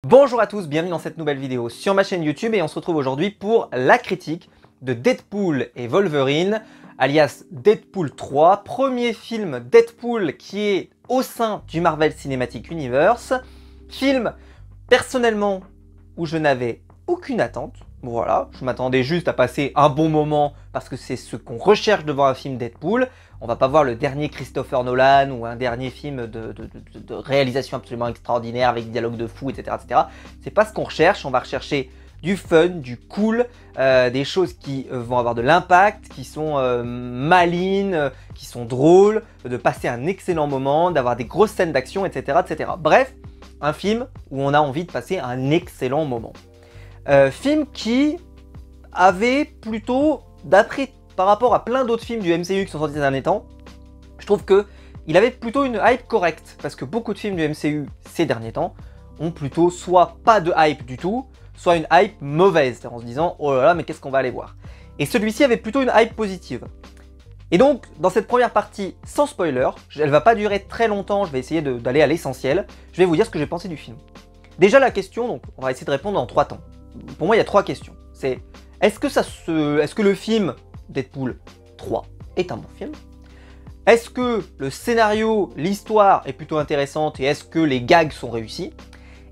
Bonjour à tous, bienvenue dans cette nouvelle vidéo sur ma chaîne YouTube et on se retrouve aujourd'hui pour la critique de Deadpool et Wolverine, alias Deadpool 3, premier film Deadpool qui est au sein du Marvel Cinematic Universe, film personnellement où je n'avais aucune attente. Voilà, je m'attendais juste à passer un bon moment parce que c'est ce qu'on recherche devant un film Deadpool. On va pas voir le dernier Christopher Nolan ou un dernier film de réalisation absolument extraordinaire avec dialogue de fou, etc. etc. C'est pas ce qu'on recherche, on va rechercher du fun, du cool, des choses qui vont avoir de l'impact, qui sont malines, qui sont drôles, de passer un excellent moment, d'avoir des grosses scènes d'action, etc., etc. Bref, un film où on a envie de passer un excellent moment. Film qui avait plutôt, par rapport à plein d'autres films du MCU qui sont sortis ces derniers temps, je trouve qu'il avait plutôt une hype correcte, parce que beaucoup de films du MCU ces derniers temps ont plutôt soit pas de hype du tout, soit une hype mauvaise, en se disant oh là là mais qu'est-ce qu'on va aller voir. Et celui-ci avait plutôt une hype positive. Et donc dans cette première partie, sans spoiler, elle va pas durer très longtemps, je vais essayer d'aller à l'essentiel, je vais vous dire ce que j'ai pensé du film. Déjà la question, donc on va essayer de répondre en 3 temps. Pour moi il y a 3 questions. C'est est-ce que le film Deadpool 3 est un bon film? Est-ce que le scénario, l'histoire est plutôt intéressante et est-ce que les gags sont réussis?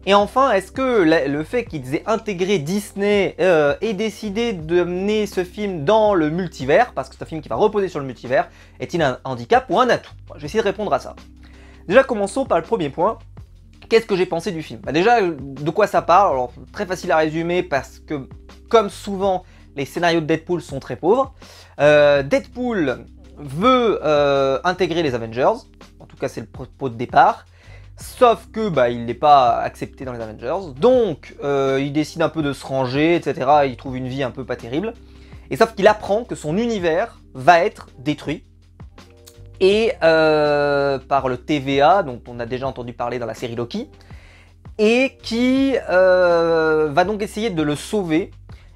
Et enfin, est-ce que le fait qu'ils aient intégré Disney et décidé de mener ce film dans le multivers, parce que c'est un film qui va reposer sur le multivers, est-il un handicap ou un atout? Je vais essayer de répondre à ça. Déjà commençons par le premier point. Qu'est-ce que j'ai pensé du film? Déjà, de quoi ça parle? Alors, très facile à résumer parce que, comme souvent, les scénarios de Deadpool sont très pauvres. Deadpool veut intégrer les Avengers, en tout cas c'est le propos de départ, sauf que il n'est pas accepté dans les Avengers, donc il décide un peu de se ranger, etc. Il trouve une vie un peu pas terrible, et sauf qu'il apprend que son univers va être détruit, et par le TVA, dont on a déjà entendu parler dans la série Loki, et qui va donc essayer de le sauver.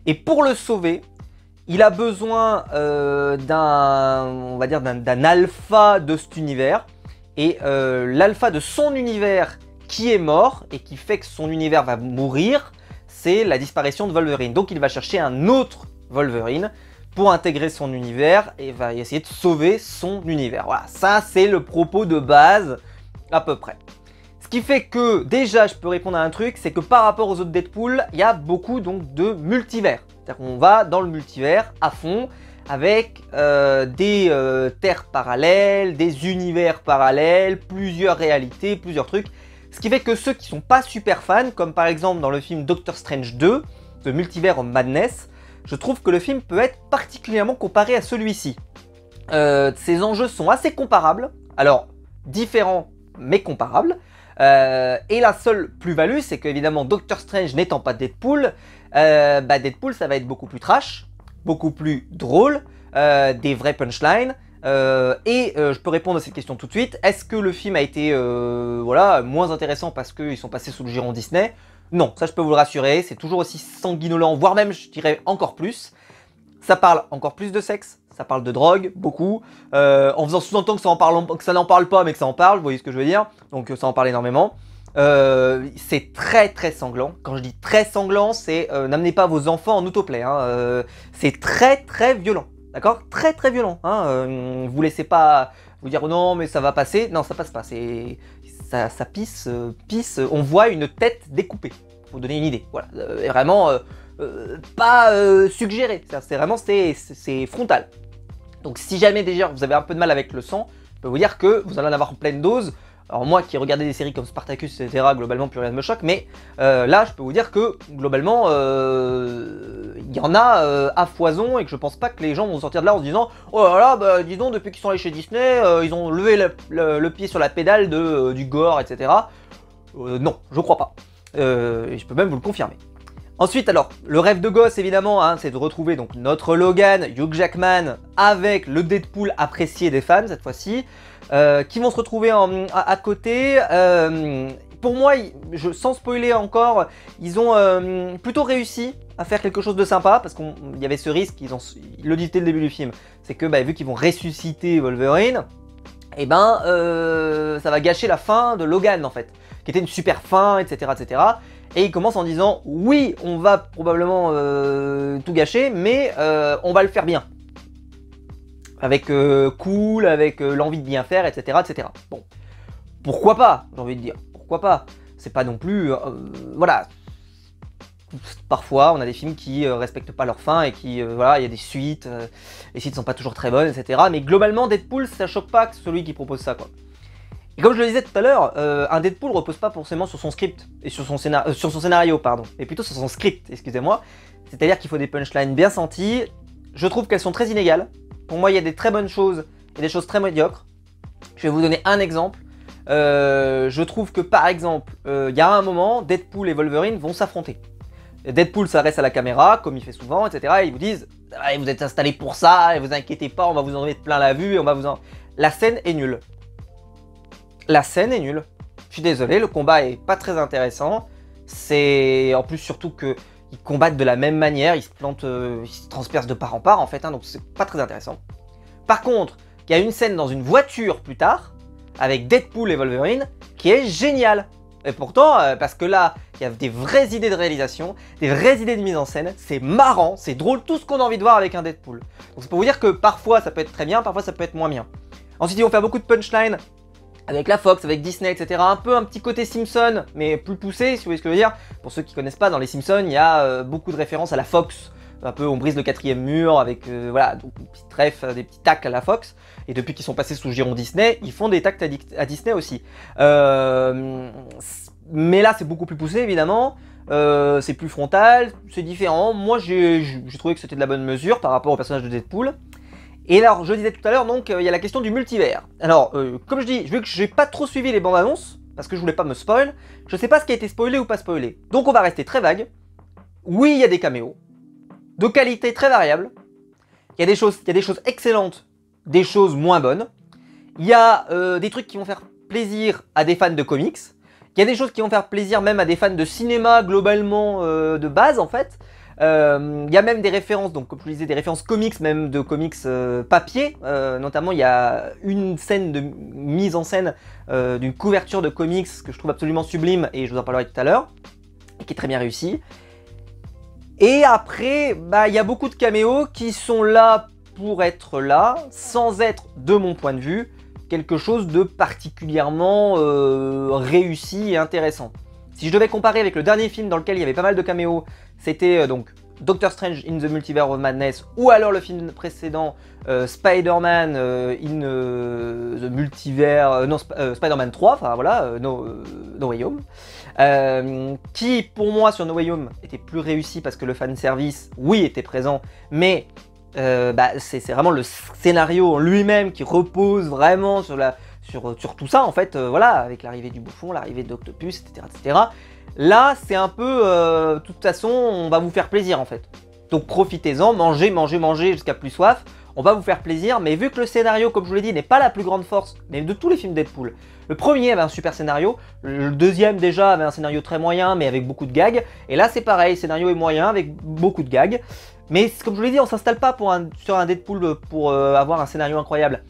Et pour le sauver, il a besoin d'un alpha de cet univers. Et l'alpha de son univers qui est mort et qui fait que son univers va mourir, c'est la disparition de Wolverine. Donc il va chercher un autre Wolverine pour intégrer son univers et va essayer de sauver son univers. Voilà, ça c'est le propos de base à peu près. Ce qui fait que, déjà, je peux répondre à un truc, c'est que par rapport aux autres Deadpool, il y a beaucoup donc de multivers. C'est-à-dire qu'on va dans le multivers à fond, avec des terres parallèles, des univers parallèles, plusieurs réalités, plusieurs trucs. Ce qui fait que ceux qui sont pas super fans, comme par exemple dans le film Doctor Strange 2, The Multiverse of Madness, je trouve que le film peut être particulièrement comparé à celui-ci. Ces enjeux sont assez comparables, alors différents mais comparables. Et la seule plus-value, c'est qu'évidemment Doctor Strange n'étant pas Deadpool, Deadpool ça va être beaucoup plus trash, beaucoup plus drôle, des vrais punchlines. Je peux répondre à cette question tout de suite. Est-ce que le film a été moins intéressant parce qu'ils sont passés sous le giron Disney? Non, ça je peux vous le rassurer, c'est toujours aussi sanguinolent, voire même je dirais encore plus. Ça parle encore plus de sexe, ça parle de drogue, beaucoup, en faisant sous-entendre que ça n'en parle pas mais que ça en parle, vous voyez ce que je veux dire? Donc ça en parle énormément. C'est très très sanglant. Quand je dis très sanglant, c'est n'amenez pas vos enfants en autoplay, hein. C'est très très violent, d'accord? Très très violent, hein. Vous laissez pas vous dire non mais ça va passer, non ça passe pas, ça pisse, on voit une tête découpée, pour vous donner une idée, voilà, vraiment pas suggéré, c'est vraiment c'est frontal. Donc si jamais déjà vous avez un peu de mal avec le sang, je peux vous dire que vous allez en avoir en pleine dose. Alors moi qui regardais des séries comme Spartacus, etc., globalement plus rien ne me choque, mais là je peux vous dire que globalement il y en a à foison et que je pense pas que les gens vont sortir de là en se disant oh là là, dis donc depuis qu'ils sont allés chez Disney, ils ont levé le pied sur la pédale du gore, etc. Non, je crois pas. Et je peux même vous le confirmer. Ensuite, alors, le rêve de gosse, évidemment, hein, c'est de retrouver donc notre Logan, Hugh Jackman, avec le Deadpool apprécié des fans, cette fois-ci, qui vont se retrouver à côté. Pour moi, sans spoiler encore, ils ont plutôt réussi à faire quelque chose de sympa, parce qu'il y avait ce risque, ils le disent dès le début du film, c'est que vu qu'ils vont ressusciter Wolverine, et ça va gâcher la fin de Logan, en fait, qui était une super fin, etc., etc., Et il commence en disant oui, on va probablement tout gâcher, mais on va le faire bien. Avec cool, avec l'envie de bien faire, etc., etc. Bon, pourquoi pas, j'ai envie de dire, pourquoi pas. C'est pas non plus, voilà. Parfois, on a des films qui respectent pas leur fin et qui, voilà, il y a des suites, les suites sont pas toujours très bonnes, etc. Mais globalement, Deadpool, ça choque pas que celui qui propose ça, quoi. Et comme je le disais tout à l'heure, un Deadpool repose pas forcément sur son script et sur son scénario, pardon, mais plutôt sur son script, excusez-moi. C'est-à-dire qu'il faut des punchlines bien senties. Je trouve qu'elles sont très inégales. Pour moi, il y a des très bonnes choses et des choses très médiocres. Je vais vous donner un exemple. Je trouve que par exemple, il y a un moment, Deadpool et Wolverine vont s'affronter. Deadpool s'adresse à la caméra, comme il fait souvent, etc. Et ils vous disent ah, vous êtes installés pour ça, et vous inquiétez pas, on va vous en mettre plein la vue, et on va vous en... La scène est nulle. La scène est nulle. Je suis désolé, le combat est pas très intéressant. C'est en plus surtout que ils combattent de la même manière, ils se plantent, ils se transpercent de part en part en fait, hein, donc c'est pas très intéressant. Par contre, il y a une scène dans une voiture plus tard, avec Deadpool et Wolverine, qui est géniale. Et pourtant, parce que là, il y a des vraies idées de réalisation, des vraies idées de mise en scène, c'est marrant, c'est drôle, tout ce qu'on a envie de voir avec un Deadpool. Donc c'est pour vous dire que parfois ça peut être très bien, parfois ça peut être moins bien. Ensuite, ils vont faire beaucoup de punchlines avec la Fox, avec Disney, etc. Un petit côté Simpson, mais plus poussé, si vous voyez ce que je veux dire. Pour ceux qui connaissent pas, dans les Simpsons, il y a beaucoup de références à la Fox. Un peu, on brise le 4e mur avec, voilà, donc une petite ref, des petits tacs à la Fox. Et depuis qu'ils sont passés sous giron Disney, ils font des tacs à Disney aussi. Mais là, c'est beaucoup plus poussé, évidemment. C'est plus frontal, c'est différent. Moi, j'ai trouvé que c'était de la bonne mesure par rapport au personnage de Deadpool. Et alors, je disais tout à l'heure, donc, il y a la question du multivers. Alors, comme je dis, vu que j'ai pas trop suivi les bandes annonces, parce que je voulais pas me spoil, je sais pas ce qui a été spoilé ou pas spoilé. Donc, on va rester très vague. Oui, il y a des caméos. De qualité très variable. Il y a des choses excellentes, des choses moins bonnes. Il y a des trucs qui vont faire plaisir à des fans de comics. Il y a des choses qui vont faire plaisir même à des fans de cinéma globalement de base en fait. Il y a même des références, donc comme je vous disais, des références comics, même de comics papier. Notamment, il y a une scène de mise en scène d'une couverture de comics que je trouve absolument sublime et je vous en parlerai tout à l'heure, et qui est très bien réussie. Et après, bah, il y a beaucoup de caméos qui sont là pour être là, sans être, de mon point de vue, quelque chose de particulièrement réussi et intéressant. Si je devais comparer avec le dernier film dans lequel il y avait pas mal de caméos, c'était donc Doctor Strange in the Multiverse of Madness, ou alors le film précédent Spider-Man in the Multiverse, non, Spider-Man 3, enfin voilà, No Way Home, qui pour moi sur No Way Home était plus réussi parce que le fanservice, oui, était présent, mais bah, c'est vraiment le scénario lui-même qui repose vraiment sur tout ça en fait, voilà, avec l'arrivée du bouffon, l'arrivée d'Octopus, etc., etc. Là, c'est un peu, de toute façon, on va vous faire plaisir en fait. Donc profitez-en, mangez, mangez, mangez jusqu'à plus soif. On va vous faire plaisir, mais vu que le scénario, comme je vous l'ai dit, n'est pas la plus grande force, mais de tous les films Deadpool. Le premier avait un super scénario, le deuxième déjà avait un scénario très moyen, mais avec beaucoup de gags. Et là, c'est pareil, le scénario est moyen avec beaucoup de gags. Mais comme je vous l'ai dit, on s'installe pas sur un Deadpool pour avoir un scénario incroyable.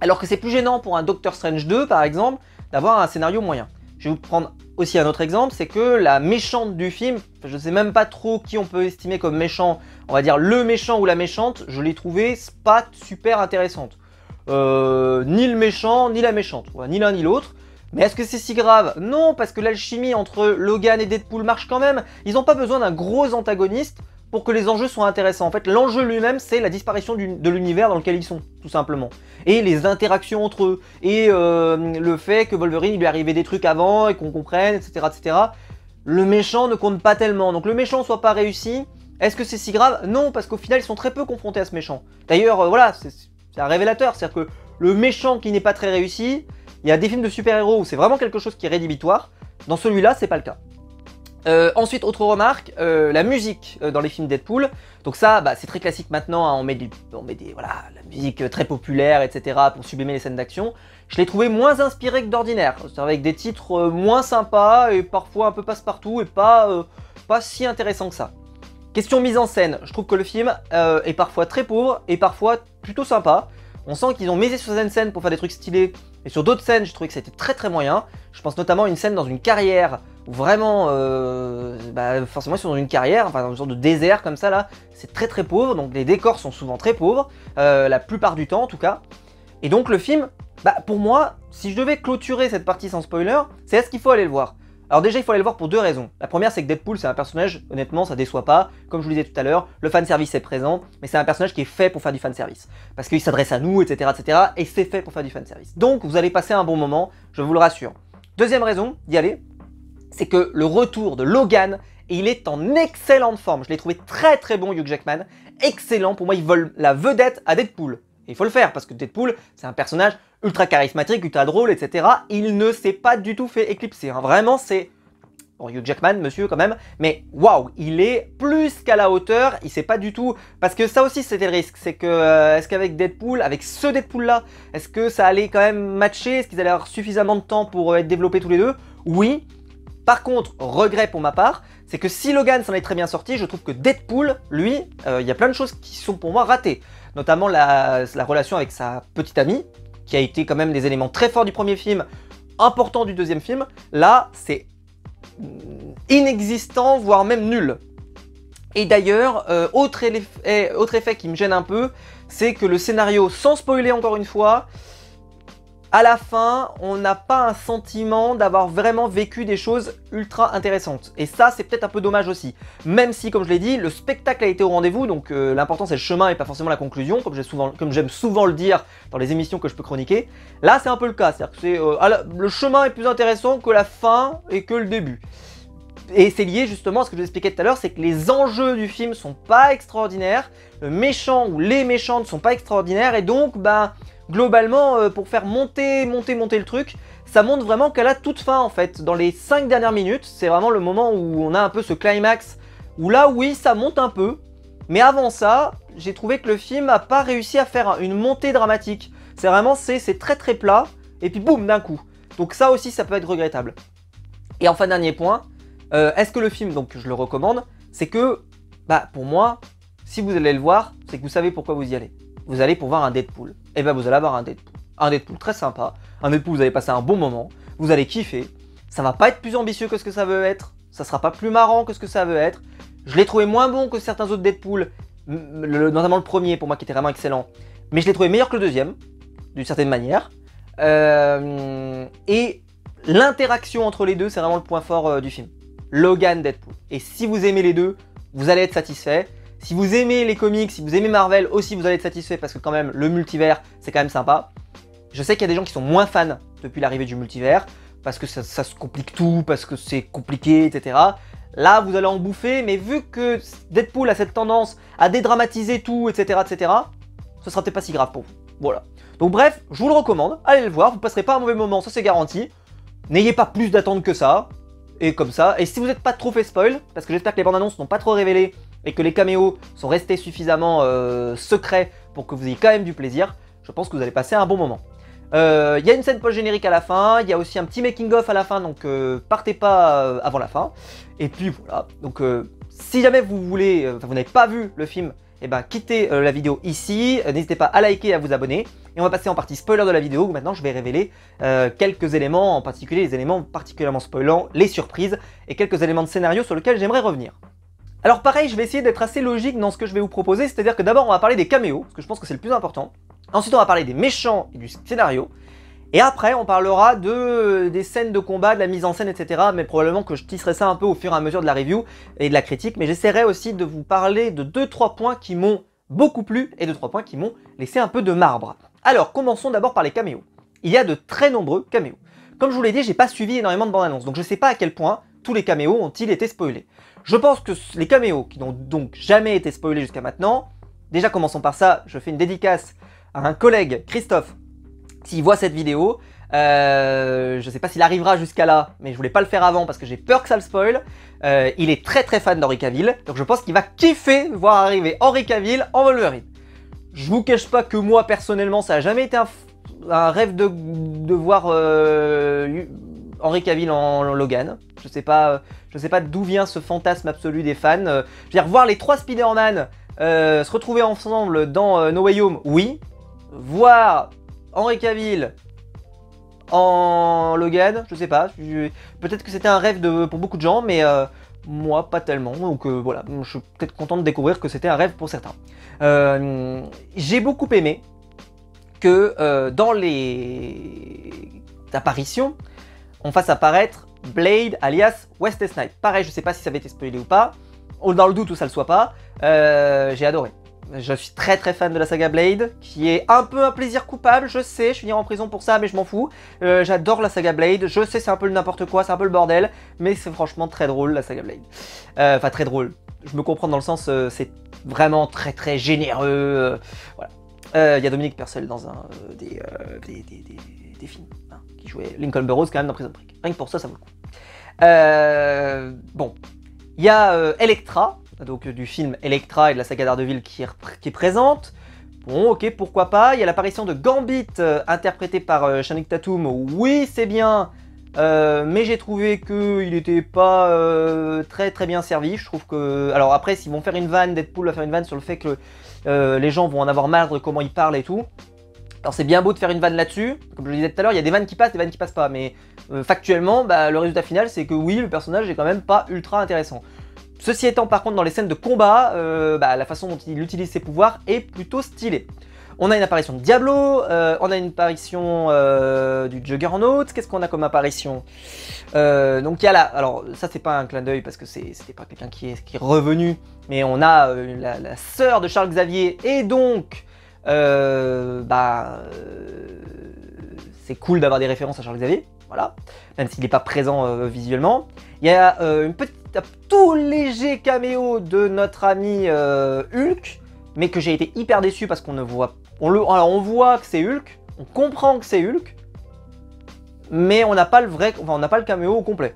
Alors que c'est plus gênant pour un Doctor Strange 2, par exemple, d'avoir un scénario moyen. Je vais vous prendre aussi un autre exemple, c'est que la méchante du film, je ne sais même pas trop qui on peut estimer comme méchant, on va dire le méchant ou la méchante, je l'ai trouvé pas super intéressante. Ni le méchant, ni la méchante, ni l'un ni l'autre. Mais est-ce que c'est si grave? Non, parce que l'alchimie entre Logan et Deadpool marche quand même. Ils n'ont pas besoin d'un gros antagoniste pour que les enjeux soient intéressants. En fait, l'enjeu lui-même, c'est la disparition de l'univers dans lequel ils sont, tout simplement. Et les interactions entre eux. Et le fait que Wolverine, il lui est arrivé des trucs avant et qu'on comprenne, etc., etc. Le méchant ne compte pas tellement. Donc le méchant soit pas réussi, est-ce que c'est si grave? Non, parce qu'au final, ils sont très peu confrontés à ce méchant. D'ailleurs, voilà, c'est un révélateur. C'est-à-dire que le méchant qui n'est pas très réussi, il y a des films de super-héros où c'est vraiment quelque chose qui est rédhibitoire. Dans celui-là, c'est pas le cas. Ensuite, autre remarque, la musique dans les films Deadpool. Donc ça, bah, c'est très classique maintenant, hein, on met voilà, la musique très populaire, etc. pour sublimer les scènes d'action. Je l'ai trouvé moins inspiré que d'ordinaire, avec des titres moins sympas et parfois un peu passe-partout et pas si intéressant que ça. Question mise en scène, je trouve que le film est parfois très pauvre et parfois plutôt sympa. On sent qu'ils ont misé sur cette scène pour faire des trucs stylés Et sur d'autres scènes, je trouvais que c'était très très moyen. Je pense notamment à une scène dans une carrière où vraiment, forcément ils sont dans une carrière, enfin dans une sorte de désert comme ça là. C'est très très pauvre, donc les décors sont souvent très pauvres, la plupart du temps en tout cas. Et donc le film, pour moi, si je devais clôturer cette partie sans spoiler, c'est est-ce qu'il faut aller le voir? Alors déjà, il faut aller le voir pour deux raisons. La première, c'est que Deadpool, c'est un personnage, honnêtement, ça déçoit pas. Comme je vous le disais tout à l'heure, le fanservice est présent, mais c'est un personnage qui est fait pour faire du fanservice. Parce qu'il s'adresse à nous, etc., etc., et c'est fait pour faire du fanservice. Donc, vous allez passer un bon moment, je vous le rassure. Deuxième raison d'y aller, c'est que le retour de Logan, il est en excellente forme. Je l'ai trouvé très très bon, Hugh Jackman. Excellent, pour moi, il vole la vedette à Deadpool. Et il faut le faire, parce que Deadpool, c'est un personnage ultra charismatique, ultra drôle, etc. Il ne s'est pas du tout fait éclipser. Hein. Vraiment, c'est... Bon, Hugh Jackman, monsieur, quand même. Mais waouh, il est plus qu'à la hauteur. Il sait pas du tout... Parce que ça aussi, c'était le risque. C'est que, est-ce qu'avec Deadpool, avec ce Deadpool-là, est-ce que ça allait quand même matcher? Est-ce qu'ils allaient avoir suffisamment de temps pour être développés tous les deux? Oui. Par contre, regret pour ma part, c'est que si Logan s'en est très bien sorti, je trouve que Deadpool, lui, il y a plein de choses qui sont pour moi ratées. Notamment la relation avec sa petite amie, qui a été quand même des éléments très forts du premier film, importants du deuxième film. Là, c'est inexistant, voire même nul. Et d'ailleurs, autre effet qui me gêne un peu, c'est que le scénario, sans spoiler encore une fois, à la fin, on n'a pas un sentiment d'avoir vraiment vécu des choses ultra intéressantes. Et ça, c'est peut-être un peu dommage aussi. Même si, comme je l'ai dit, le spectacle a été au rendez-vous, donc l'important c'est le chemin et pas forcément la conclusion, comme j'aime souvent le dire dans les émissions que je peux chroniquer. Là, c'est un peu le cas, c'est-à-dire que le chemin est plus intéressant que la fin et que le début. Et c'est lié justement à ce que je vous expliquais tout à l'heure, c'est que les enjeux du film sont pas extraordinaires, le méchant ou les méchants ne sont pas extraordinaires, et donc, globalement, pour faire monter le truc, ça monte vraiment qu'à la toute fin en fait. Dans les 5 dernières minutes, c'est vraiment le moment où on a un peu ce climax, où là oui, ça monte un peu. Mais avant ça, j'ai trouvé que le film n'a pas réussi à faire une montée dramatique. C'est vraiment, c'est très très plat, et puis boum, d'un coup. Donc ça aussi, ça peut être regrettable. Et enfin, dernier point, est-ce que le film, donc je le recommande, c'est que, pour moi, si vous allez le voir, c'est que vous savez pourquoi vous y allez. Vous allez pour voir un Deadpool. Et vous allez avoir un Deadpool. Un Deadpool très sympa. Un Deadpool, vous allez passer un bon moment. Vous allez kiffer. Ça va pas être plus ambitieux que ce que ça veut être. Ça sera pas plus marrant que ce que ça veut être. Je l'ai trouvé moins bon que certains autres Deadpool. Notamment le premier, pour moi, qui était vraiment excellent. Mais je l'ai trouvé meilleur que le deuxième. D'une certaine manière. Et l'interaction entre les deux, c'est vraiment le point fort du film. Logan, Deadpool. Et si vous aimez les deux, vous allez être satisfait. Si vous aimez les comics, si vous aimez Marvel aussi, vous allez être satisfait parce que quand même, le multivers, c'est quand même sympa. Je sais qu'il y a des gens qui sont moins fans depuis l'arrivée du multivers, parce que ça se complique tout, parce que c'est compliqué, etc. Là, vous allez en bouffer, mais vu que Deadpool a cette tendance à dédramatiser tout, etc., etc., ce sera peut-être pas si grave pour vous. Voilà. Donc bref, je vous le recommande, allez le voir, vous passerez pas un mauvais moment, ça c'est garanti. N'ayez pas plus d'attente que ça, et comme ça. Et si vous n'êtes pas trop fait spoil, parce que j'espère que les bandes annonces n'ont pas trop révélé, et que les caméos sont restés suffisamment secrets pour que vous ayez quand même du plaisir, je pense que vous allez passer un bon moment. Il y a une scène post-générique à la fin, il y a aussi un petit making-of à la fin, donc partez pas avant la fin. Et puis voilà, donc si jamais vous voulez, vous n'avez pas vu le film, eh ben quittez la vidéo ici, n'hésitez pas à liker et à vous abonner. Et on va passer en partie spoiler de la vidéo, où maintenant je vais révéler quelques éléments, en particulier les éléments particulièrement spoilants, les surprises, et quelques éléments de scénario sur lesquels j'aimerais revenir. Alors pareil, je vais essayer d'être assez logique dans ce que je vais vous proposer, c'est-à-dire que d'abord on va parler des caméos, parce que je pense que c'est le plus important. Ensuite on va parler des méchants et du scénario. Et après on parlera des scènes de combat, de la mise en scène, etc. Mais probablement que je tisserai ça un peu au fur et à mesure de la review et de la critique. Mais j'essaierai aussi de vous parler de 2-3 points qui m'ont beaucoup plu et 2-3 points qui m'ont laissé un peu de marbre. Alors commençons d'abord par les caméos. Il y a de très nombreux caméos. Comme je vous l'ai dit, j'ai pas suivi énormément de bandes annonces, donc je sais pas à quel point tous les caméos ont-ils été spoilés. Je pense que les caméos qui n'ont donc jamais été spoilés jusqu'à maintenant, déjà commençons par ça, je fais une dédicace à un collègue, Christophe, s'il voit cette vidéo, je sais pas s'il arrivera jusqu'à là, mais je voulais pas le faire avant parce que j'ai peur que ça le spoil. Il est très très fan d'Henry Cavill, donc je pense qu'il va kiffer voir arriver Henry Cavill en Wolverine. Je vous cache pas que moi personnellement ça a jamais été un rêve de voir Henry Cavill en Logan. Je sais pas d'où vient ce fantasme absolu des fans. Je veux dire, voir les 3 Spider-Man se retrouver ensemble dans No Way Home, oui. Voir Henry Cavill en Logan, je sais pas. Peut-être que c'était un rêve pour beaucoup de gens, mais moi pas tellement. Donc voilà, je suis peut-être content de découvrir que c'était un rêve pour certains. J'ai beaucoup aimé que dans les apparitions, on fasse apparaître Blade alias Wesley Snipes. Pareil, je sais pas si ça avait été spoilé ou pas. Dans le doute où ça le soit pas, j'ai adoré. Je suis très fan de la saga Blade, qui est un peu un plaisir coupable, je sais, je finirai en prison pour ça, mais je m'en fous. J'adore la saga Blade, je sais c'est un peu le n'importe quoi, c'est un peu le bordel, mais c'est franchement très drôle la saga Blade. Enfin très drôle, je me comprends dans le sens, c'est vraiment très généreux, voilà. Il y a Dominique Purcell dans un des films, hein, qui jouait Lincoln Burrows quand même dans Prison Break. Rien que pour ça, ça vaut le coup. Bon, il y a Elektra, donc du film Elektra et de la saga Daredevil qui est présente. Bon, ok, pourquoi pas. Il y a l'apparition de Gambit, interprété par Channing Tatum. Oui, c'est bien, mais j'ai trouvé qu'il n'était pas très bien servi. Je trouve que... Alors après, s'ils vont faire une vanne, Deadpool va faire une vanne sur le fait que les gens vont en avoir marre de comment il parle et tout. Alors c'est bien beau de faire une vanne là-dessus, comme je le disais tout à l'heure, il y a des vannes qui passent, des vannes qui passent pas, mais factuellement, le résultat final c'est que oui, le personnage est quand même pas ultra intéressant. Ceci étant, par contre, dans les scènes de combat, la façon dont il utilise ses pouvoirs est plutôt stylée. On a une apparition de Diablo, on a une apparition du Juggernaut. Qu'est-ce qu'on a comme apparition? Donc il y a là, alors ça c'est pas un clin d'œil parce que c'était pas quelqu'un qui est revenu, mais on a la sœur de Charles Xavier et donc c'est cool d'avoir des références à Charles Xavier, voilà, même s'il n'est pas présent visuellement. Il y a un tout léger caméo de notre ami Hulk, mais que j'ai été hyper déçu parce qu'on ne voit... Alors on voit que c'est Hulk, on comprend que c'est Hulk, mais on n'a pas on n'a pas le caméo au complet.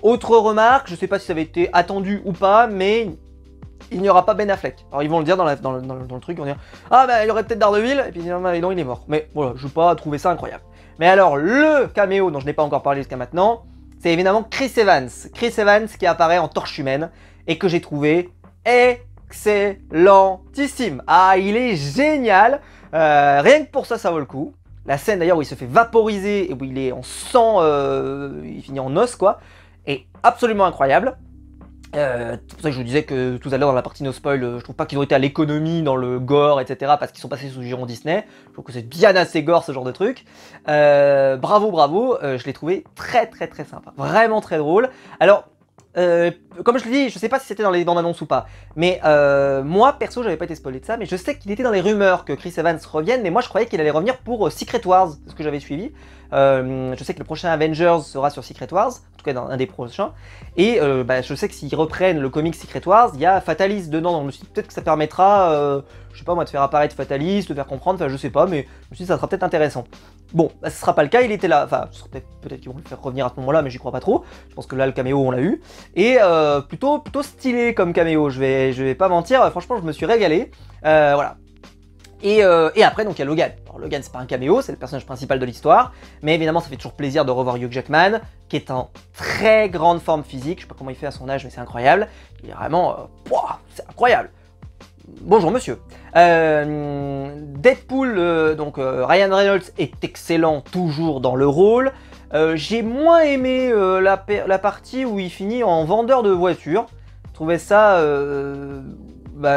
Autre remarque, je sais pas si ça avait été attendu ou pas, mais il n'y aura pas Ben Affleck. Alors ils vont le dire dans le truc, ils vont dire « Ah il y aurait peut-être Daredevil » et puis non, il est mort. Mais voilà, je n'ai pas trouvé ça incroyable. Mais alors, le caméo dont je n'ai pas encore parlé jusqu'à maintenant, c'est évidemment Chris Evans. Chris Evans qui apparaît en torche humaine et que j'ai trouvé excellentissime. Ah, il est génial. Rien que pour ça, ça vaut le coup. La scène d'ailleurs où il se fait vaporiser et où il est en sang, il finit en os quoi, est absolument incroyable. C'est pour ça que je vous disais que tout à l'heure dans la partie no spoil, je trouve pas qu'ils ont été à l'économie dans le gore, etc. parce qu'ils sont passés sous le giron Disney. Je trouve que c'est bien assez gore ce genre de truc. Bravo, je l'ai trouvé très sympa. Vraiment très drôle. Alors, comme je l'ai dit, je sais pas si c'était dans les bandes annonces ou pas, mais moi perso j'avais pas été spoilé de ça, mais je sais qu'il était dans les rumeurs que Chris Evans revienne, mais moi je croyais qu'il allait revenir pour Secret Wars, c'est ce que j'avais suivi. Je sais que le prochain Avengers sera sur Secret Wars, en tout cas dans un des prochains, et je sais que s'ils reprennent le comic Secret Wars, il y a Fatalis dedans, donc je me suis dit peut-être que ça permettra, je sais pas moi, de faire apparaître Fatalis, de faire comprendre, enfin je sais pas, mais je me suis dit ça sera peut-être intéressant. Bon, ce sera pas le cas, il était là, enfin peut-être qu'ils vont le faire revenir à ce moment-là, mais j'y crois pas trop, je pense que là le caméo on l'a eu, et plutôt stylé comme caméo, je vais pas mentir, franchement je me suis régalé, voilà. Et après donc il y a Logan. Alors Logan c'est pas un caméo, c'est le personnage principal de l'histoire, mais évidemment ça fait toujours plaisir de revoir Hugh Jackman, qui est en très grande forme physique, je sais pas comment il fait à son âge mais c'est incroyable, il est vraiment, c'est incroyable. Bonjour monsieur. Deadpool, donc Ryan Reynolds est excellent toujours dans le rôle. J'ai moins aimé la partie où il finit en vendeur de voitures. Je trouvais ça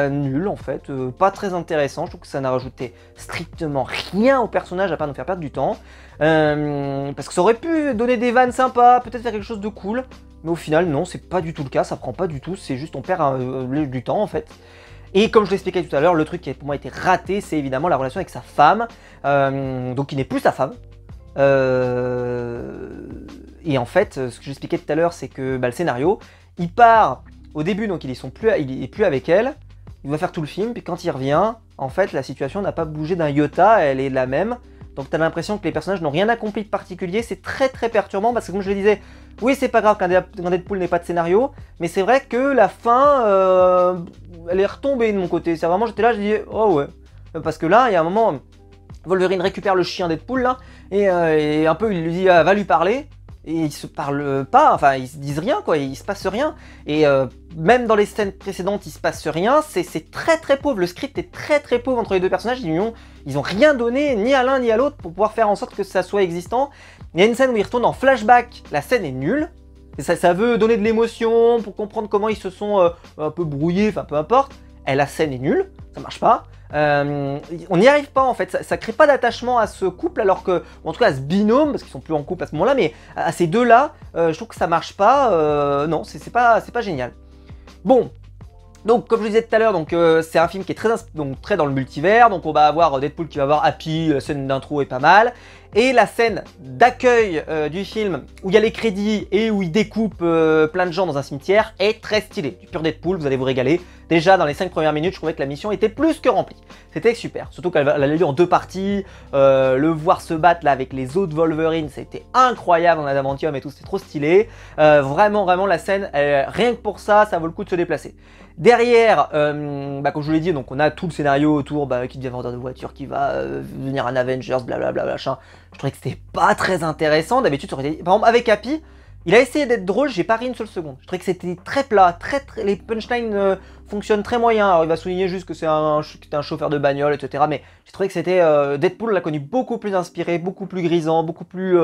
nul en fait, pas très intéressant. Je trouve que ça n'a rajouté strictement rien au personnage à part nous faire perdre du temps. Parce que ça aurait pu donner des vannes sympas, peut-être faire quelque chose de cool. Mais au final non, c'est pas du tout le cas, ça prend pas du tout, c'est juste on perd du temps en fait. Et comme je l'expliquais tout à l'heure, le truc qui a pour moi été raté, c'est évidemment la relation avec sa femme, donc qui n'est plus sa femme. Et en fait, ce que j'expliquais tout à l'heure, c'est que le scénario, il part au début, donc il est plus avec elle, il va faire tout le film, puis quand il revient, en fait, la situation n'a pas bougé d'un iota, elle est la même. Donc t'as l'impression que les personnages n'ont rien accompli de particulier, c'est très perturbant parce que comme je le disais, oui c'est pas grave qu'un Deadpool n'ait pas de scénario, mais c'est vrai que la fin, elle est retombée de mon côté, c'est vraiment, j'étais là, je disais, oh ouais, parce que là, il y a un moment, Wolverine récupère le chien Deadpool là, et un peu il lui dit, va lui parler, et ils se parlent pas, enfin ils se disent rien quoi, il se passe rien. Et même dans les scènes précédentes il se passe rien, c'est très très pauvre, le script est très très pauvre entre les deux personnages, ils ont rien donné ni à l'un ni à l'autre pour pouvoir faire en sorte que ça soit existant. Il y a une scène où ils retournent en flashback, la scène est nulle, et ça veut donner de l'émotion pour comprendre comment ils se sont un peu brouillés, enfin peu importe, et la scène est nulle, ça marche pas. On n'y arrive pas en fait, ça crée pas d'attachement à ce couple alors que, en tout cas à ce binôme, parce qu'ils sont plus en couple à ce moment là, mais à ces deux là, je trouve que ça marche pas, non c'est pas génial. Bon, donc comme je le disais tout à l'heure, c'est un film qui est très dans le multivers, donc on va avoir Deadpool qui va voir Happy, la scène d'intro est pas mal, et la scène d'accueil du film où il y a les crédits et où il découpe plein de gens dans un cimetière est très stylé, du pur Deadpool, vous allez vous régaler. Déjà dans les 5 premières minutes, je trouvais que la mission était plus que remplie, c'était super, surtout qu'elle a lieu en 2 parties, le voir se battre là avec les autres Wolverine, c'était incroyable en adamantium et tout, c'était trop stylé, vraiment la scène, rien que pour ça, ça vaut le coup de se déplacer. Derrière, comme je vous l'ai dit, donc on a tout le scénario autour qui devient vendeur de voiture, qui va devenir un Avengers, blablabla, machin. Je trouvais que c'était pas très intéressant. D'habitude, par exemple, avec Happy, il a essayé d'être drôle, j'ai pas ri une seule seconde. Je trouvais que c'était très plat, les punchlines fonctionnent très moyen. Alors il va souligner juste que c'est un chauffeur de bagnole, etc. Mais j'ai trouvé que c'était Deadpool l'a connu beaucoup plus inspiré, beaucoup plus grisant, beaucoup plus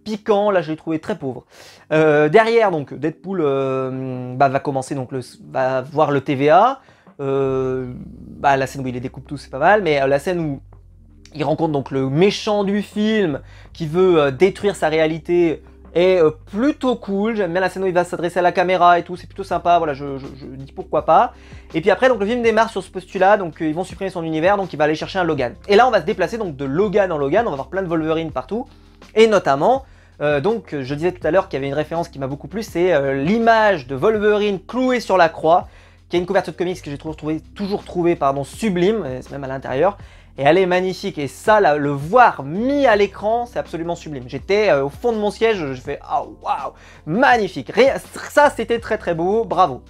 piquant. Là, je l'ai trouvé très pauvre. Derrière, donc Deadpool va commencer va voir le TVA. La scène où il les découpe tous, c'est pas mal, mais la scène où il rencontre donc le méchant du film qui veut détruire sa réalité est plutôt cool. J'aime bien la scène où il va s'adresser à la caméra et tout, c'est plutôt sympa, voilà, je dis pourquoi pas. Et puis après, donc le film démarre sur ce postulat, donc ils vont supprimer son univers, donc il va aller chercher un Logan. Et là, on va se déplacer donc de Logan en Logan, on va voir plein de Wolverine partout, et notamment, donc je disais tout à l'heure qu'il y avait une référence qui m'a beaucoup plu, c'est l'image de Wolverine clouée sur la croix, qui est une couverture de comics que j'ai toujours trouvé sublime, c'est même à l'intérieur. Et elle est magnifique, et ça, là, le voir mis à l'écran, c'est absolument sublime. J'étais au fond de mon siège, je fais « Ah, waouh, magnifique !» Ça, c'était très très beau, bravo.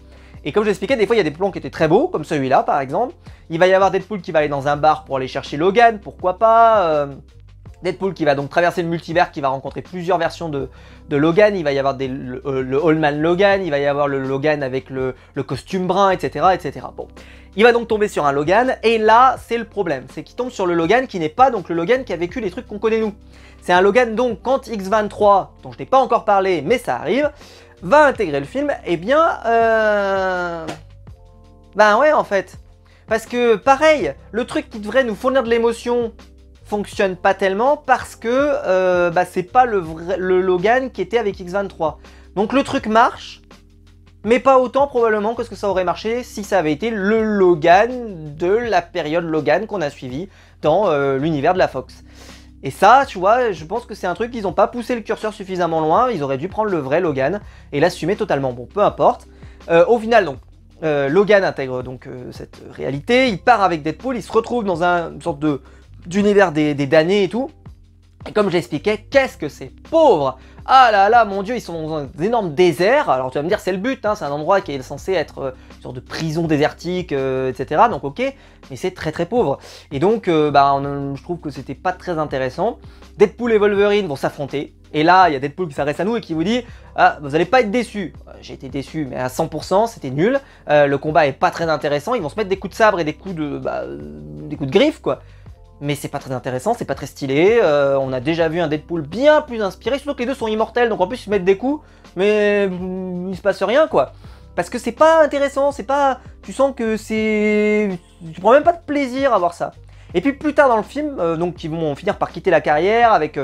Et comme je l'expliquais, des fois, il y a des plans qui étaient très beaux, comme celui-là, par exemple. Il va y avoir Deadpool qui va aller dans un bar pour aller chercher Logan, pourquoi pas. Deadpool qui va donc traverser le multivers, qui va rencontrer plusieurs versions de Logan. Il va y avoir le Allman Logan, il va y avoir le Logan avec le costume brun, etc., etc. Bon. Il va donc tomber sur un Logan, et là, c'est le problème. C'est qu'il tombe sur le Logan qui n'est pas donc le Logan qui a vécu les trucs qu'on connaît nous. C'est un Logan donc quand X-23, dont je n'ai pas encore parlé, mais ça arrive, va intégrer le film, et bien... Ben ouais, en fait. Parce que, pareil, le truc qui devrait nous fournir de l'émotion fonctionne pas tellement parce que c'est pas le Logan qui était avec X-23. Donc le truc marche, mais pas autant probablement que ce que ça aurait marché si ça avait été le Logan de la période Logan qu'on a suivi dans l'univers de la Fox. Et ça, tu vois, je pense que c'est un truc qu'ils n'ont pas poussé le curseur suffisamment loin, ils auraient dû prendre le vrai Logan et l'assumer totalement. Bon, peu importe. Au final, donc, Logan intègre donc cette réalité, il part avec Deadpool, il se retrouve dans une sorte d'univers des damnés et tout. Et comme je l'expliquais, qu'est-ce que c'est pauvre! Ah là là, mon dieu, ils sont dans un énorme désert. Alors tu vas me dire, c'est le but, hein, c'est un endroit qui est censé être une sorte de prison désertique, etc. Donc ok, mais c'est très très pauvre. Et donc, je trouve que c'était pas très intéressant. Deadpool et Wolverine vont s'affronter. Et là, il y a Deadpool qui s'adresse à nous et qui vous dit « Ah, vous allez pas être déçus !» J'ai été déçu, mais à 100%, c'était nul. Le combat est pas très intéressant. Ils vont se mettre des coups de sabre et des coups de griffe, quoi. Mais c'est pas très intéressant, c'est pas très stylé, on a déjà vu un Deadpool bien plus inspiré, surtout que les deux sont immortels, donc en plus ils se mettent des coups, mais il se passe rien quoi. Parce que c'est pas intéressant, c'est pas... Tu sens que c'est... Tu prends même pas de plaisir à voir ça. Et puis plus tard dans le film, donc ils vont finir par quitter la carrière avec...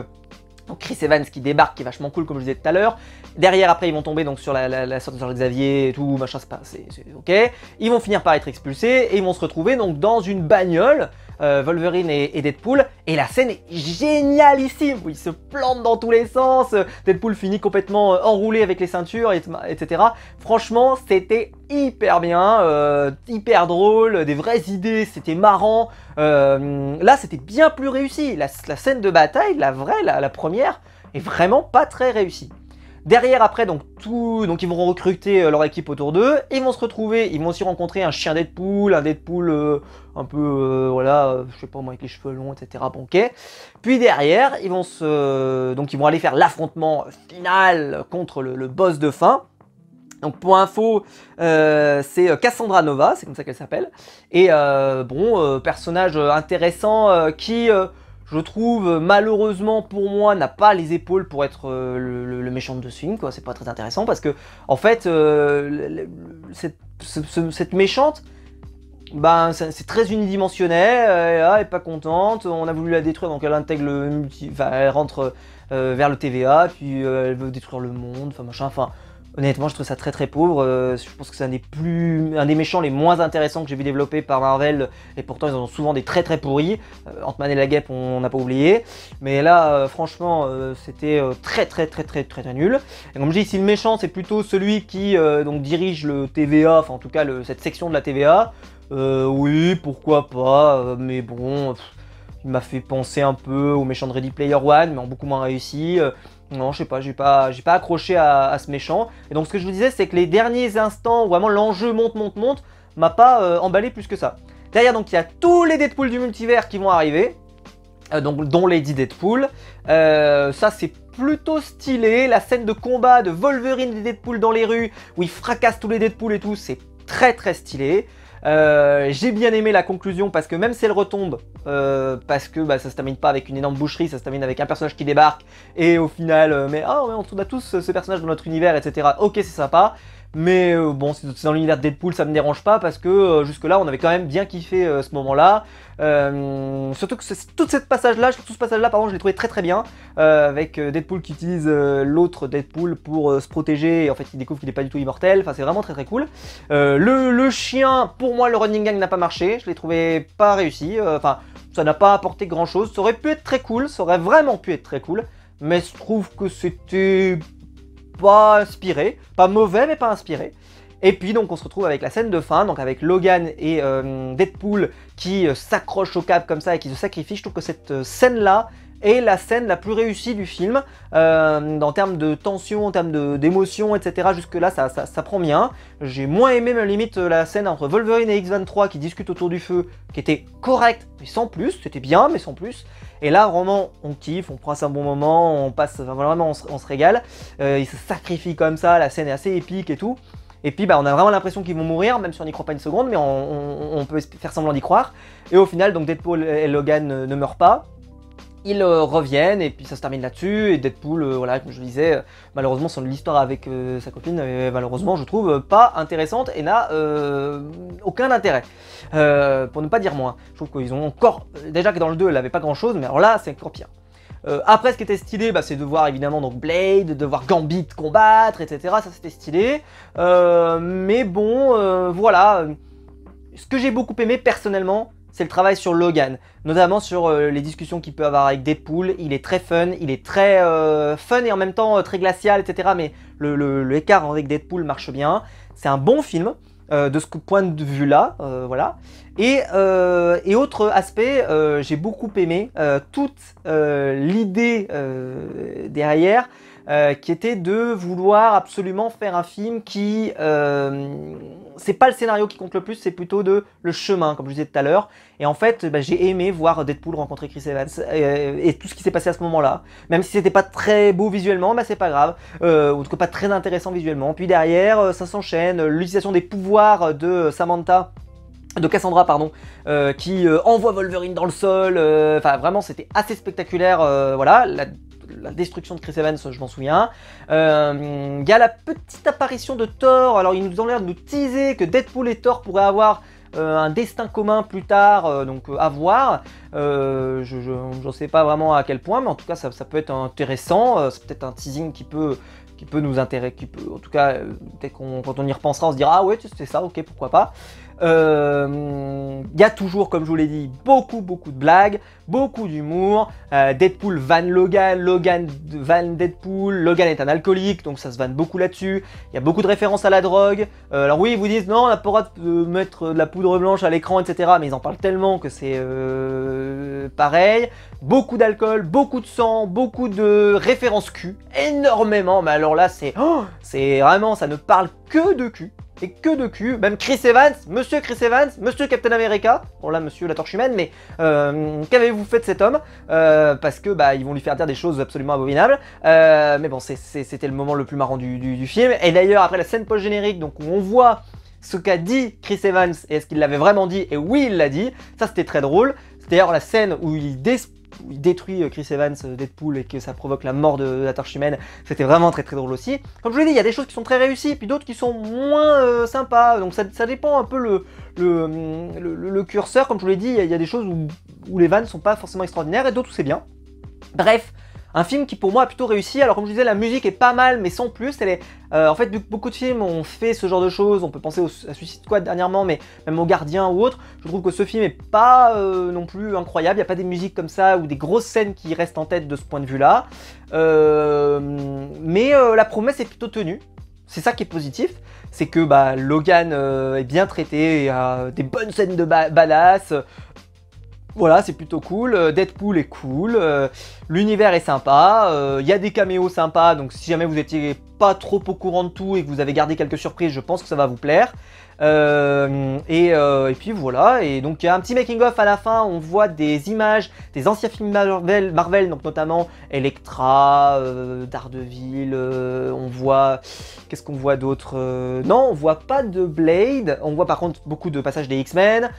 Donc Chris Evans qui débarque, qui est vachement cool comme je disais tout à l'heure. Derrière après ils vont tomber donc sur la sorte de Charles Xavier et tout, machin, c'est ok. Ils vont finir par être expulsés et ils vont se retrouver donc dans une bagnole, Wolverine et Deadpool. Et la scène est génialissime, où ils se plantent dans tous les sens. Deadpool finit complètement enroulé avec les ceintures, etc. Franchement c'était hyper bien, hyper drôle, des vraies idées, c'était marrant. Là c'était bien plus réussi, la scène de bataille, la vraie, la première, est vraiment pas très réussie. Derrière après donc ils vont recruter leur équipe autour d'eux, ils vont se retrouver, ils vont aussi rencontrer un chien Deadpool, un Deadpool un peu voilà, je sais pas moi avec les cheveux longs etc. Bon, ok. Puis derrière ils vont ils vont aller faire l'affrontement final contre le boss de fin. Donc pour info, c'est Cassandra Nova, c'est comme ça qu'elle s'appelle. Et personnage intéressant qui, je trouve, malheureusement pour moi, n'a pas les épaules pour être le méchant de ce film, quoi. C'est pas très intéressant parce que, en fait, cette méchante, ben, c'est très unidimensionnel, elle est pas contente, on a voulu la détruire, donc elle intègre elle rentre vers le TVA, puis elle veut détruire le monde, enfin machin, enfin... Honnêtement, je trouve ça très très pauvre. Je pense que c'est un des méchants les moins intéressants que j'ai vu développer par Marvel. Et pourtant, ils en ont souvent des très très pourris. Ant-Man et la Guêpe, on n'a pas oublié. Mais là, franchement, c'était très nul. Et comme je dis, si le méchant, c'est plutôt celui qui donc dirige le TVA, enfin en tout cas cette section de la TVA. Oui, pourquoi pas. Mais bon, il m'a fait penser un peu au méchant de Ready Player One, mais en beaucoup moins réussi. Non, je sais pas, j'ai pas accroché à ce méchant. Et donc ce que je vous disais, c'est que les derniers instants où vraiment l'enjeu monte, m'a pas emballé plus que ça. Derrière, donc il y a tous les Deadpool du multivers qui vont arriver, dont Lady Deadpool. Ça c'est plutôt stylé. La scène de combat de Wolverine et Deadpool dans les rues, où il fracasse tous les Deadpool et tout, c'est très stylé. J'ai bien aimé la conclusion parce que même si elle retombe, parce que ça se termine pas avec une énorme boucherie, ça se termine avec un personnage qui débarque et au final, on a tous ce personnage dans notre univers, etc. Ok, c'est sympa. Mais bon, c'est dans l'univers de Deadpool, ça me dérange pas parce que jusque là on avait quand même bien kiffé ce moment là. Surtout que tout ce passage là, pardon, je l'ai trouvé très bien, avec Deadpool qui utilise l'autre Deadpool pour se protéger et en fait il découvre qu'il n'est pas du tout immortel. Enfin c'est vraiment très cool. Le chien, pour moi le running gang n'a pas marché, je l'ai trouvé pas réussi. Enfin ça n'a pas apporté grand chose. Ça aurait pu être très cool, ça aurait vraiment pu être très cool, mais je trouve que c'était pas inspiré, pas mauvais mais pas inspiré. Et puis donc on se retrouve avec la scène de fin, donc avec Logan et Deadpool qui s'accrochent au câble comme ça et qui se sacrifient. Je trouve que cette scène-là est la scène la plus réussie du film, en termes de tension, en termes d'émotion, etc. Jusque là ça prend bien. J'ai moins aimé même limite la scène entre Wolverine et X-23 qui discutent autour du feu, qui était correcte mais sans plus, c'était bien mais sans plus. Et là vraiment on kiffe, on passe un bon moment, on passe, enfin, vraiment on se régale. Ils se sacrifient comme ça, la scène est assez épique et tout. Et puis on a vraiment l'impression qu'ils vont mourir, même si on n'y croit pas une seconde, mais on peut faire semblant d'y croire. Et au final, donc Deadpool et Logan ne meurent pas. Ils reviennent et puis ça se termine là-dessus. Et Deadpool, voilà, comme je le disais, malheureusement son histoire avec sa copine, malheureusement je trouve pas intéressante et n'a aucun intérêt. Pour ne pas dire moins. Je trouve qu'ils ont encore, déjà que dans le 2 elle avait pas grand-chose, mais alors là c'est encore pire. Après, ce qui était stylé, c'est de voir évidemment donc Blade, de voir Gambit combattre, etc. Ça c'était stylé. Mais bon, voilà. Ce que j'ai beaucoup aimé personnellement, c'est le travail sur Logan. Notamment sur les discussions qu'il peut avoir avec Deadpool. Il est très fun, il est très fun et en même temps très glacial, etc. Mais l'écart avec Deadpool marche bien. C'est un bon film. De ce point de vue là, voilà. Et autre aspect, j'ai beaucoup aimé toute l'idée derrière, qui était de vouloir absolument faire un film qui, c'est pas le scénario qui compte le plus, c'est plutôt le chemin, comme je disais tout à l'heure. Et en fait, j'ai aimé voir Deadpool rencontrer Chris Evans et tout ce qui s'est passé à ce moment-là. Même si c'était pas très beau visuellement, c'est pas grave, ou en tout cas pas très intéressant visuellement. Puis derrière, ça s'enchaîne, l'utilisation des pouvoirs de Cassandra, pardon, qui envoie Wolverine dans le sol. Enfin, vraiment, c'était assez spectaculaire. Voilà, la destruction de Chris Evans, je m'en souviens. Il y a la petite apparition de Thor. Alors, ils nous ont l'air de nous teaser que Deadpool et Thor pourraient avoir un destin commun plus tard, donc à voir. Je ne sais pas vraiment à quel point, mais en tout cas, ça peut être intéressant. C'est peut-être un teasing qui peut nous intéresser, en tout cas, peut-être quand on y repensera, on se dira ah ouais, c'est ça, ok, pourquoi pas. Il y a toujours, comme je vous l'ai dit, beaucoup de blagues, beaucoup d'humour. Deadpool vanne Logan, Logan vanne Deadpool, Logan est un alcoolique, donc ça se vanne beaucoup là-dessus. Il y a beaucoup de références à la drogue. Alors oui, ils vous disent non, on n'a pas le droit de mettre de la poudre blanche à l'écran, etc. Mais ils en parlent tellement que c'est pareil. Beaucoup d'alcool, beaucoup de sang, beaucoup de références cul, énormément. Mais alors là, c'est vraiment, ça ne parle que de cul. Et que de cul, même Chris Evans, monsieur Captain America, bon là monsieur la torche humaine, mais qu'avez-vous fait de cet homme? Parce que bah ils vont lui faire dire des choses absolument abominables, mais bon c'était le moment le plus marrant du film, et d'ailleurs après la scène post-générique, donc où on voit ce qu'a dit Chris Evans, et est-ce qu'il l'avait vraiment dit, et oui il l'a dit, ça c'était très drôle, c'est d'ailleurs la scène où il détruit Chris Evans, Deadpool, et que ça provoque la mort de la torche humaine. C'était vraiment très drôle aussi. Comme je vous l'ai dit, il y a des choses qui sont très réussies, puis d'autres qui sont moins sympas. Donc ça dépend un peu le curseur. Comme je vous l'ai dit, il y a des choses où les vannes sont pas forcément extraordinaires, et d'autres où c'est bien. Bref, un film qui pour moi a plutôt réussi. Alors comme je disais, la musique est pas mal, mais sans plus. Elle est, en fait, beaucoup de films ont fait ce genre de choses. On peut penser à Suicide Squad dernièrement, mais même au Gardien ou autre. Je trouve que ce film est pas non plus incroyable. Il n'y a pas des musiques comme ça ou des grosses scènes qui restent en tête de ce point de vue-là. Mais la promesse est plutôt tenue. C'est ça qui est positif. C'est que bah, Logan est bien traité, il y a des bonnes scènes de badass. Voilà, c'est plutôt cool. Deadpool est cool. L'univers est sympa. Il y a des caméos sympas. Donc si jamais vous étiez pas trop au courant de tout et que vous avez gardé quelques surprises, je pense que ça va vous plaire. Et puis voilà, et donc il y a un petit making of à la fin, on voit des images des anciens films Marvel, donc notamment Elektra, Daredevil, on voit, qu'est-ce qu'on voit d'autre, non on voit pas de Blade, on voit par contre beaucoup de passages des X-Men,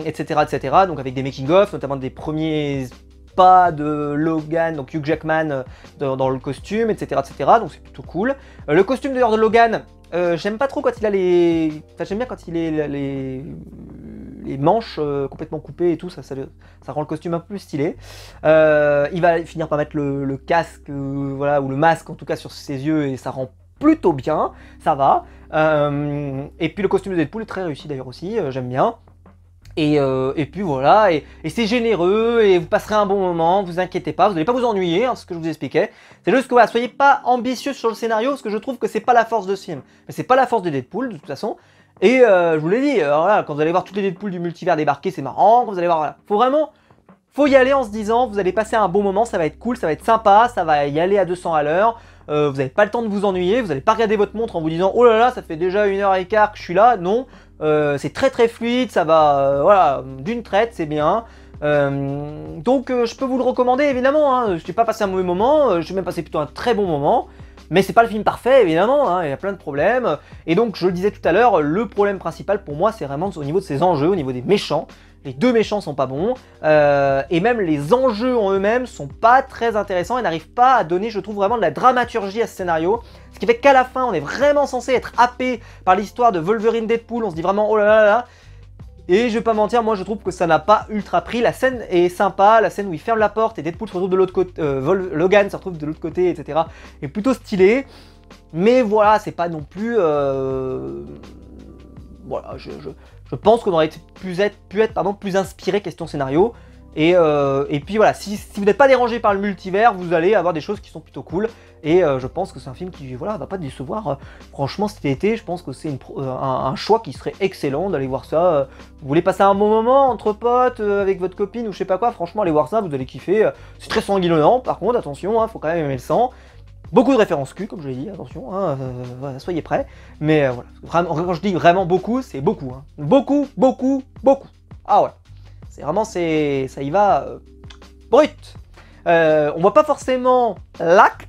etc., donc avec des making of, notamment des premiers pas de Logan, donc Hugh Jackman dans le costume, etc., donc c'est plutôt cool. Le costume d'ailleurs de Logan, j'aime pas trop quand il a les... Enfin j'aime bien quand il est les manches complètement coupées et tout, ça rend le costume un peu plus stylé. Il va finir par mettre le casque, voilà, ou le masque en tout cas sur ses yeux, et ça rend plutôt bien, ça va. Et puis le costume de Deadpool est très réussi d'ailleurs aussi, j'aime bien. Et puis voilà, et c'est généreux, et vous passerez un bon moment, vous inquiétez pas, vous n'allez pas vous ennuyer, hein, ce que je vous expliquais. C'est juste que voilà, soyez pas ambitieux sur le scénario, parce que je trouve que c'est pas la force de ce film. Mais c'est pas la force de Deadpool, de toute façon. Et je vous l'ai dit, voilà, quand vous allez voir toutes les Deadpool du multivers débarquer, c'est marrant, quand vous allez voir, voilà. Faut y aller en se disant, vous allez passer un bon moment, ça va être cool, ça va être sympa, ça va y aller à 200 à l'heure. Vous n'avez pas le temps de vous ennuyer, vous n'allez pas regarder votre montre en vous disant « Oh là là, ça fait déjà 1h15 que je suis là ». Non, c'est très fluide, ça va voilà, d'une traite, c'est bien. Donc je peux vous le recommander évidemment, hein. Je n'ai pas passé un mauvais moment, j'ai même passé plutôt un très bon moment. Mais c'est pas le film parfait évidemment, hein, il y a plein de problèmes. Et donc je le disais tout à l'heure, le problème principal pour moi c'est vraiment au niveau de ses enjeux, au niveau des méchants. Les deux méchants sont pas bons, et même les enjeux en eux-mêmes sont pas très intéressants et n'arrivent pas à donner, je trouve, vraiment de la dramaturgie à ce scénario. Ce qui fait qu'à la fin, on est vraiment censé être happé par l'histoire de Wolverine Deadpool, on se dit vraiment oh là là là. Et je vais pas mentir, moi je trouve que ça n'a pas ultra pris. La scène est sympa, la scène où il ferme la porte et Deadpool se retrouve de l'autre côté, Logan se retrouve de l'autre côté, etc. est plutôt stylé. Mais voilà, c'est pas non plus... Voilà, je pense qu'on aurait pu être plus inspiré question scénario. Et puis voilà, si vous n'êtes pas dérangé par le multivers, vous allez avoir des choses qui sont plutôt cool. Et je pense que c'est un film qui voilà, va pas décevoir. Franchement, cet été, je pense que c'est un choix qui serait excellent d'aller voir ça. Vous voulez passer un bon moment entre potes, avec votre copine ou je sais pas quoi, franchement, allez voir ça, vous allez kiffer. C'est très sanguinolent, par contre, attention, hein, faut quand même aimer le sang. Beaucoup de références cul, comme je l'ai dit, attention, hein, voilà, soyez prêts. Mais voilà, vraiment, quand je dis vraiment beaucoup, c'est beaucoup. Hein. Beaucoup. Ah ouais, c'est vraiment, ça y va brut. On voit pas forcément l'acte,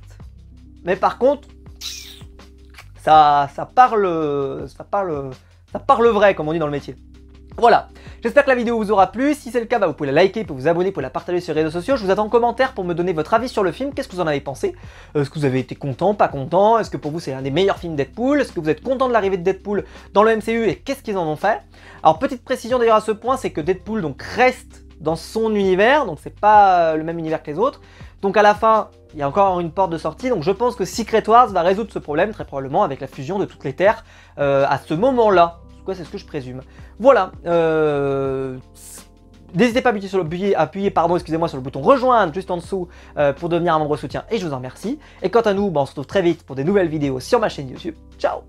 mais par contre, ça parle vrai, comme on dit dans le métier. Voilà, j'espère que la vidéo vous aura plu. Si c'est le cas, bah, vous pouvez la liker, vous pouvez vous abonner, vous pouvez la partager sur les réseaux sociaux. Je vous attends en commentaire pour me donner votre avis sur le film. Qu'est-ce que vous en avez pensé? Est-ce que vous avez été content, pas content? Est-ce que pour vous c'est un des meilleurs films Deadpool? Est-ce que vous êtes content de l'arrivée de Deadpool dans le MCU et qu'est-ce qu'ils en ont fait? Alors petite précision d'ailleurs à ce point, c'est que Deadpool donc reste dans son univers, donc c'est pas le même univers que les autres. Donc à la fin, il y a encore une porte de sortie, donc je pense que Secret Wars va résoudre ce problème très probablement avec la fusion de toutes les terres à ce moment-là. cas, c'est ce que je présume. Voilà. N'hésitez pas à appuyer sur le bouton rejoindre juste en dessous pour devenir un membre soutien et je vous en remercie. Et quant à nous, on se retrouve très vite pour des nouvelles vidéos sur ma chaîne YouTube. Ciao!